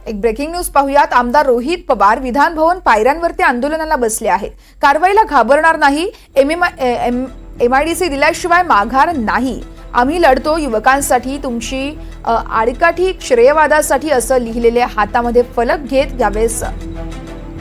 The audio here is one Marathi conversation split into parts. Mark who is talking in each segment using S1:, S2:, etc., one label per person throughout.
S1: एक ब्रेकिंग न्यूज पाहूयात। आमदार रोहित पवार विधान भवन पायऱ्यांवरती आंदोलनाला बसले आहेत। कारवाईला घाबरणार नाही, एमआयडीसी दिल्याशिवाय माघार नाही, आम्ही लढतो युवकांसाठी, तुमची आडकाठी श्रेयवादासाठी असं लिहिलेले हातामध्ये फलक घेत यावेळेस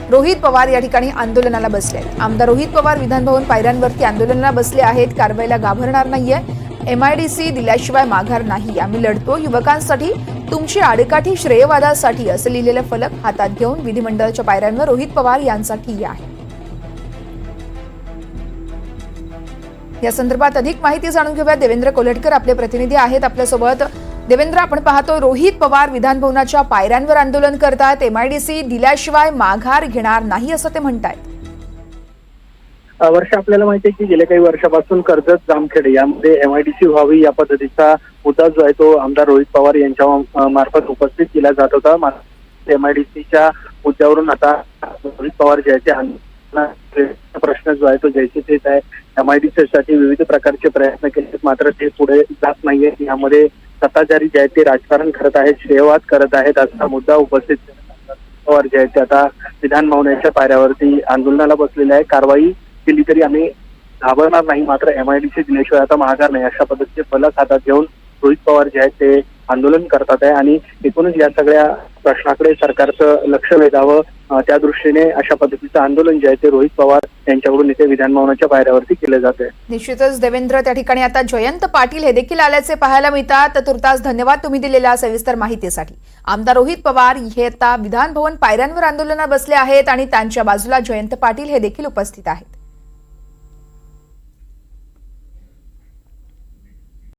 S1: रोहित पवार या ठिकाणी आंदोलनाला बसले आहेत। आमदार रोहित पवार विधान भवन पायऱ्यांवरती आंदोलनाला बसले आहेत। कारवाईला घाबरणार नाहीये, एमआयडीसी दिल्याशिवाय माघार नाही, आम्ही लढतो युवकांसाठी, तुमची आडकाठी श्रेयवादासाठी असं लिहिलेले फलक हातात घेऊन विधिमंडळाच्या पायऱ्यांवर रोहित पवार यांचा ठिय्या आहे। या संदर्भात अधिक माहिती जाणून घेऊया। देवेंद्र कोल्हटकर आपले प्रतिनिधी आहेत आपल्यासोबत। देवेंद्र, आपण पाहतोय रोहित पवार विधान भवनाच्या पायऱ्यांवर आंदोलन करतात, एमआयडीसी दिल्याशिवाय माघार घेणार नाही असं ते म्हणतायत।
S2: वर्ष आपल्याला माहिती आहे की गेल्या काही वर्षापासून कर्जत जामखेड यामध्ये एमआयडीसी व्हावी या पद्धतीचा मुद्दा जो आहे तो आमदार रोहित पवार यांच्या मार्फत उपस्थित केला जात होता। एमआयडीसीच्या मुद्द्यावरून आता रोहित पवार जे आहे प्रश्न जो आहे तो जैसे तेच आहे। एमआयडीसी साठी विविध प्रकारचे प्रयत्न केले, मात्र ते पुढे जात नाहीये। यामध्ये सत्ताधारी जे आहेत ते राजकारण करत आहेत, श्रेयवाद करत आहेत असा मुद्दा उपस्थित पवार जे आहेत ते आता विधान भवनाच्या पायऱ्यावरती आंदोलनाला बसलेले आहे। कारवाई केली तरी आम्ही घाबरणार नाही, मात्र एमआयडीसी दिल्याशिवाय आता माघार नाही अशा पद्धतीचे फलक हातात घेऊन रोहित पवार जे आहेत ते आंदोलन करतात आहे। आणि एकूणच या सगळ्या प्रश्नाकडे सरकारचं लक्ष वेधावं त्या दृष्टीने अशा पद्धतीचं आंदोलन जे आहे ते रोहित पवार यांच्याकडून इथे विधान भवनाच्या पायऱ्यावरती केले जाते।
S1: निश्चितच देवेंद्र, त्या ठिकाणी आता जयंत पाटील हे देखील आल्याचे पाहायला मिळतात। तुर्तास धन्यवाद तुम्ही दिलेल्या सविस्तर माहितीसाठी। आमदार रोहित पवार हे आता विधान भवन पायऱ्यांवर आंदोलनात बसले आहेत आणि त्यांच्या बाजूला जयंत पाटील हे देखील उपस्थित आहेत।